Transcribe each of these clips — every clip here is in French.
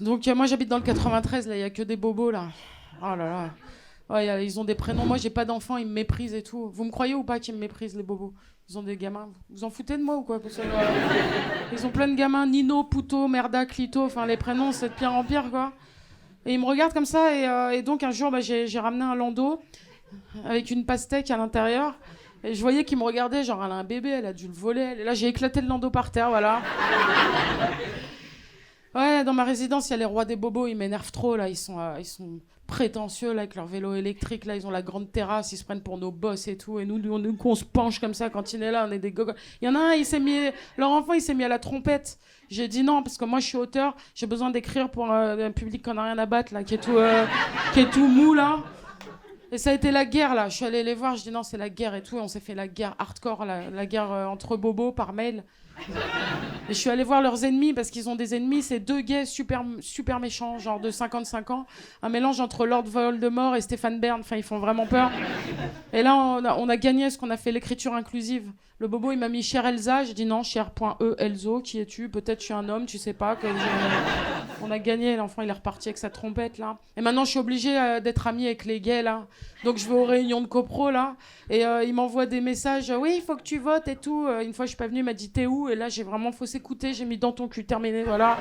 Donc moi j'habite dans le 93, là il y a que des bobos là. Oh là là. Ouais, ils ont des prénoms. Moi j'ai pas d'enfants, ils me méprisent et tout. Vous me croyez ou pas qu'ils me méprisent les bobos? Ils ont des gamins. Vous en foutez de moi ou quoi? Parce que, ils ont plein de gamins. Nino, Puto, Merda, Clito. Enfin les prénoms c'est de pire en pire quoi. Et ils me regardent comme ça et donc un jour j'ai ramené un landau avec une pastèque à l'intérieur. Et je voyais qu'il me regardait, genre elle a un bébé, elle a dû le voler. Et là j'ai éclaté le landau par terre, voilà. Ouais, dans ma résidence, il y a les rois des bobos, ils m'énervent trop, là. Ils sont prétentieux, là, avec leur vélo électrique, là. Ils ont la grande terrasse, ils se prennent pour nos boss et tout. Et nous on se penche comme ça quand il est là, on est des gogos. Il y en a un, leur enfant, il s'est mis à la trompette. J'ai dit non, parce que moi, je suis auteur, j'ai besoin d'écrire pour un public qu'on n'a rien à battre, là, qui est tout mou, là. Et ça a été la guerre, là. Je suis allée les voir, je dis non, c'est la guerre et tout. Et on s'est fait la guerre hardcore, la guerre entre bobos par mail. Et je suis allée voir leurs ennemis parce qu'ils ont des ennemis, c'est deux gays super, super méchants, genre de 55 ans, un mélange entre Lord Voldemort et Stéphane Bern, enfin ils font vraiment peur. Et là on a gagné parce qu'on a fait l'écriture inclusive. Le bobo il m'a mis Cher Elsa, j'ai dit non, Cher.E Elzo, qui es-tu? Peut-être je suis un homme, tu sais pas. On a gagné, l'enfant il est reparti avec sa trompette là. Et maintenant je suis obligée d'être amie avec les gays là. Donc je vais aux réunions de copro là, et il m'envoie des messages, oui il faut que tu votes et tout. Une fois je suis pas venue, il m'a dit t'es où? Et là j'ai vraiment faut s'écouter, j'ai mis dans ton cul, terminé, voilà.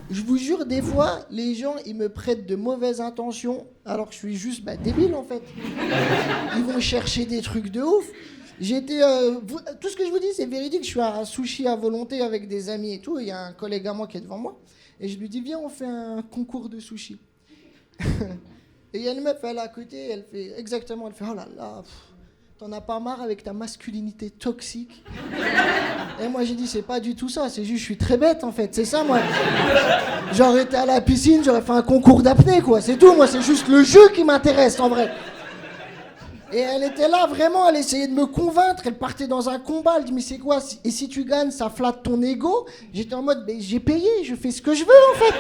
Je vous jure, des fois, les gens, ils me prêtent de mauvaises intentions, alors que je suis juste débile, en fait. Ils vont chercher des trucs de ouf. Tout ce que je vous dis, c'est véridique. Je suis à un sushi à volonté avec des amis et tout. Il y a un collègue à moi qui est devant moi. Et je lui dis, viens, on fait un concours de sushi. Et il y a une meuf, elle est à côté, elle fait exactement, elle fait, oh là là, t'en as pas marre avec ta masculinité toxique? Et moi j'ai dit c'est pas du tout ça, c'est juste je suis très bête en fait, c'est ça moi. J'aurais été à la piscine, j'aurais fait un concours d'apnée quoi, c'est tout, moi c'est juste le jeu qui m'intéresse en vrai. Et elle était là vraiment, elle essayait de me convaincre, elle partait dans un combat, elle dit mais c'est quoi, et si tu gagnes ça flatte ton ego? J'étais en mode mais j'ai payé, je fais ce que je veux en fait.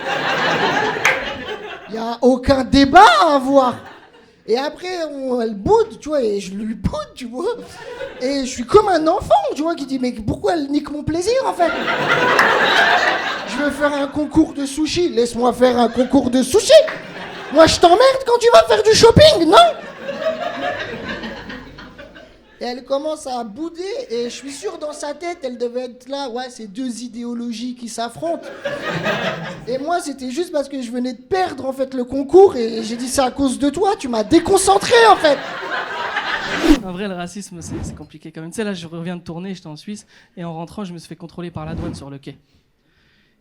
Il y a aucun débat à avoir. Et après, elle boude, tu vois, et je lui boude, tu vois. Et je suis comme un enfant, tu vois, qui dit, mais pourquoi elle nique mon plaisir, en fait? Je veux faire un concours de sushi, laisse-moi faire un concours de sushi. Moi, je t'emmerde quand tu vas faire du shopping, non? Et elle commence à bouder, et je suis sûr, dans sa tête, elle devait être là, ouais, c'est deux idéologies qui s'affrontent. Et moi, c'était juste parce que je venais de perdre, en fait, le concours, et j'ai dit, c'est à cause de toi, tu m'as déconcentré, en fait. En vrai, le racisme, c'est compliqué quand même. Tu sais, là, je reviens de tourner, j'étais en Suisse, et en rentrant, je me suis fait contrôler par la douane sur le quai.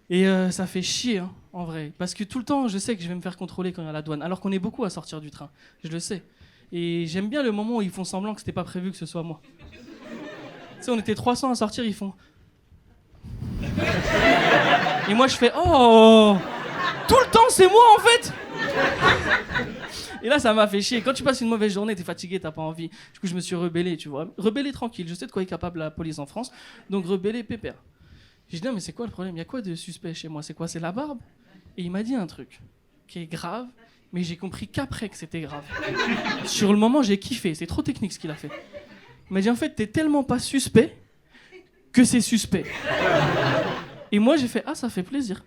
Et ça fait chier, hein, en vrai. Parce que tout le temps, je sais que je vais me faire contrôler quand il y a la douane, alors qu'on est beaucoup à sortir du train. Je le sais. Et j'aime bien le moment où ils font semblant que c'était pas prévu que ce soit moi. Tu sais, on était 300 à sortir, ils font... Et moi, je fais « Oh ! Tout le temps, c'est moi, en fait !» Et là, ça m'a fait chier. Quand tu passes une mauvaise journée, t'es fatigué, t'as pas envie. Du coup, je me suis rebellé, tu vois. Rebellé tranquille, je sais de quoi est capable la police en France. Donc, rebellé pépère. J'ai dit « Non, mais c'est quoi le problème? Il y a quoi de suspect chez moi? C'est quoi? C'est la barbe ?» Et il m'a dit un truc qui est grave. Mais j'ai compris qu'après que c'était grave. Sur le moment, j'ai kiffé. C'est trop technique ce qu'il a fait. Il m'a dit en fait, t'es tellement pas suspect que c'est suspect. Et moi, j'ai fait ah, ça fait plaisir.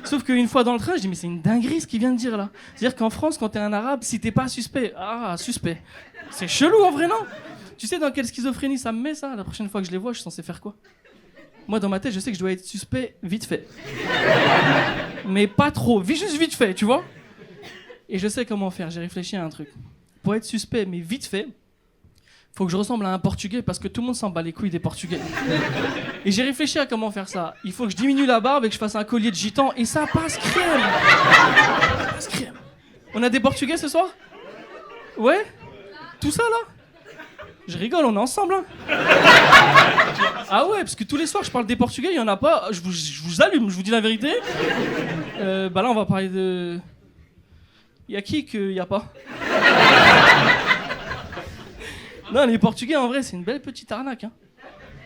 Sauf qu'une fois dans le train, je dis mais c'est une dinguerie ce qu'il vient de dire là. C'est-à-dire qu'en France, quand t'es un arabe, si t'es pas suspect, ah, suspect. C'est chelou en vrai, non? Tu sais dans quelle schizophrénie ça me met ça? La prochaine fois que je les vois, je suis censé faire quoi? Moi, dans ma tête, je sais que je dois être suspect vite fait. Mais pas trop, juste vite fait, tu vois. Et je sais comment faire, j'ai réfléchi à un truc. Pour être suspect, mais vite fait, faut que je ressemble à un Portugais, parce que tout le monde s'en bat les couilles des Portugais. Et j'ai réfléchi à comment faire ça. Il faut que je diminue la barbe et que je fasse un collier de gitan, et ça passe crème. Ça passe crème. On a des Portugais ce soir? Ouais? Tout ça, là? Je rigole, on est ensemble, hein. Ah ouais, parce que tous les soirs, je parle des Portugais, il y en a pas. Je vous allume, je vous dis la vérité. Bah là, on va parler de... Y a qui qu'il y a pas? Non, les Portugais, en vrai, c'est une belle petite arnaque, hein.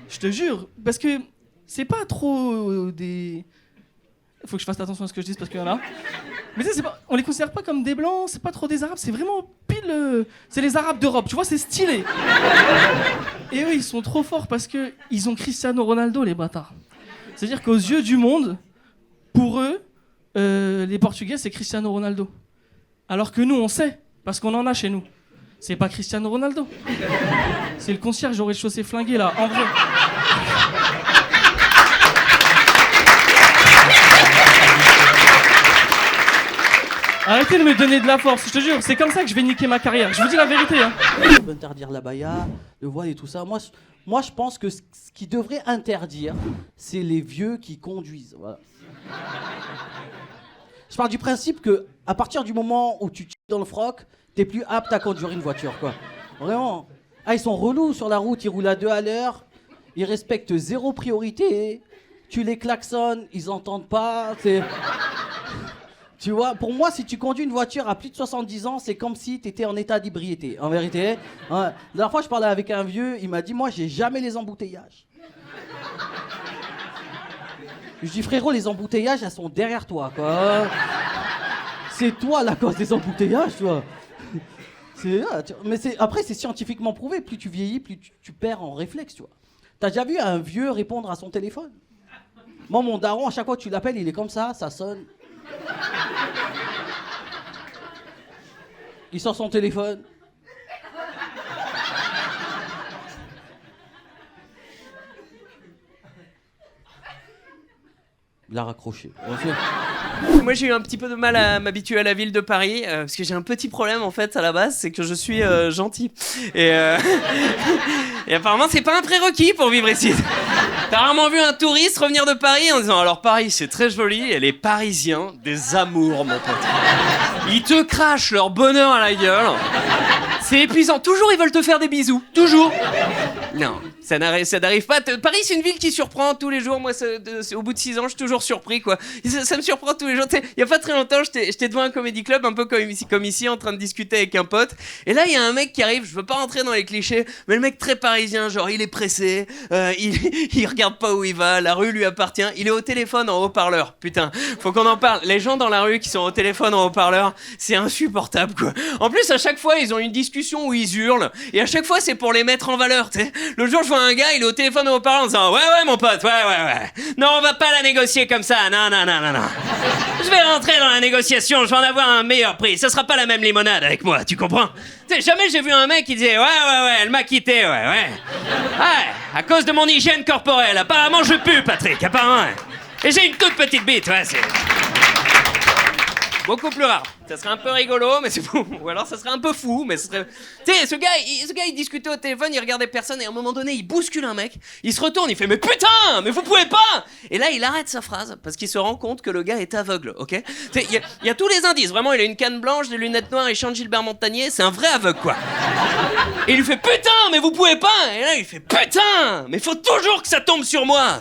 Je te jure, parce que c'est pas trop des... Faut que je fasse attention à ce que je dis parce qu'il y en a. Mais tu sais, on les considère pas comme des blancs, c'est pas trop des arabes, c'est vraiment pile... C'est les arabes d'Europe, tu vois, c'est stylé. Et eux, ils sont trop forts parce que ils ont Cristiano Ronaldo, les bâtards. C'est-à-dire qu'aux yeux du monde, pour eux, les Portugais, c'est Cristiano Ronaldo. Alors que nous, on sait, parce qu'on en a chez nous. C'est pas Cristiano Ronaldo. C'est le concierge au rez-de-chaussée flingué, là, en vrai. Arrêtez de me donner de la force, je te jure, c'est comme ça que je vais niquer ma carrière. Je vous dis la vérité. Hein. On peut interdire la baya, le voile et tout ça. Moi, je pense que ce qui devrait interdire, c'est les vieux qui conduisent. Voilà. Je pars du principe que à partir du moment où tu tires dans le froc, t'es plus apte à conduire une voiture, quoi. Vraiment. Ah, ils sont relous sur la route, ils roulent à 2 à l'heure, ils respectent 0 priorité. Tu les klaxonnes, ils entendent pas. Tu vois, pour moi, si tu conduis une voiture à plus de 70 ans, c'est comme si tu étais en état d'ébriété, en vérité. Ouais. La dernière fois, je parlais avec un vieux, il m'a dit, moi, j'ai jamais les embouteillages. Je dis, frérot, les embouteillages, elles sont derrière toi, quoi. C'est toi la cause des embouteillages, toi. Mais après, c'est scientifiquement prouvé. Plus tu vieillis, plus tu perds en réflexe, tu vois. T'as déjà vu un vieux répondre à son téléphone? Moi, mon daron, à chaque fois que tu l'appelles, il est comme ça sonne. Il sort son téléphone. Il a raccroché. Moi, j'ai eu un petit peu de mal à m'habituer à la ville de Paris parce que j'ai un petit problème en fait à la base, c'est que je suis gentil et apparemment c'est pas un prérequis pour vivre ici. T'as rarement vu un touriste revenir de Paris en disant alors Paris c'est très joli et les Parisiens des amours mon pote. Ils te crachent leur bonheur à la gueule. C'est épuisant. Toujours ils veulent te faire des bisous. Toujours. Non, ça n'arrive pas. Paris, c'est une ville qui surprend tous les jours. Moi, au bout de 6 ans, je suis toujours surpris, quoi. Ça me surprend tous les jours. Il y a pas très longtemps, j'étais devant un comédie club, un peu comme ici, en train de discuter avec un pote. Et là, il y a un mec qui arrive. Je veux pas rentrer dans les clichés, mais le mec très parisien, genre il est pressé, il regarde pas où il va, la rue lui appartient. Il est au téléphone en haut-parleur. Putain, faut qu'on en parle. Les gens dans la rue qui sont au téléphone en haut-parleur, c'est insupportable, quoi. En plus, à chaque fois, ils ont une discussion où ils hurlent, et à chaque fois, c'est pour les mettre en valeur, tu sais. Le jour, je vois un gars, il est au téléphone en haut-parleur en disant ouais, mon pote, ouais. Non, on va pas la négocier comme ça, non. Je vais rentrer dans la négociation, je vais en avoir un meilleur prix. Ça sera pas la même limonade avec moi, tu comprends? Tu sais, jamais j'ai vu un mec qui disait ouais, elle m'a quitté, ouais, à cause de mon hygiène corporelle. Apparemment, je pue, Patrick, apparemment. Ouais. Et j'ai une toute petite bite, ouais, c'est beaucoup plus rare. Ça serait un peu rigolo, mais c'est fou. Ou alors ça serait un peu fou, mais ce serait... Tu sais, ce gars, il discutait au téléphone, il regardait personne, et à un moment donné, il bouscule un mec, il se retourne, il fait « Mais putain, mais vous pouvez pas !» Et là, il arrête sa phrase, parce qu'il se rend compte que le gars est aveugle, ok? Tu sais, il y a tous les indices, vraiment, il a une canne blanche, des lunettes noires, il chante Gilbert Montagnier, c'est un vrai aveugle, quoi. Et il lui fait « Putain, mais vous pouvez pas !» Et là, il fait « Putain, mais faut toujours que ça tombe sur moi !»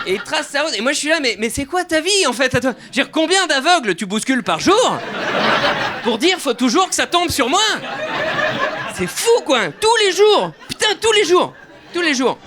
Et il trace sa route, et moi je suis là, mais c'est quoi ta vie, en fait, à toi? Je veux dire, combien d'aveugles tu bouscules par jour pour dire faut toujours que ça tombe sur moi? C'est fou, quoi. Tous les jours. Putain, tous les jours.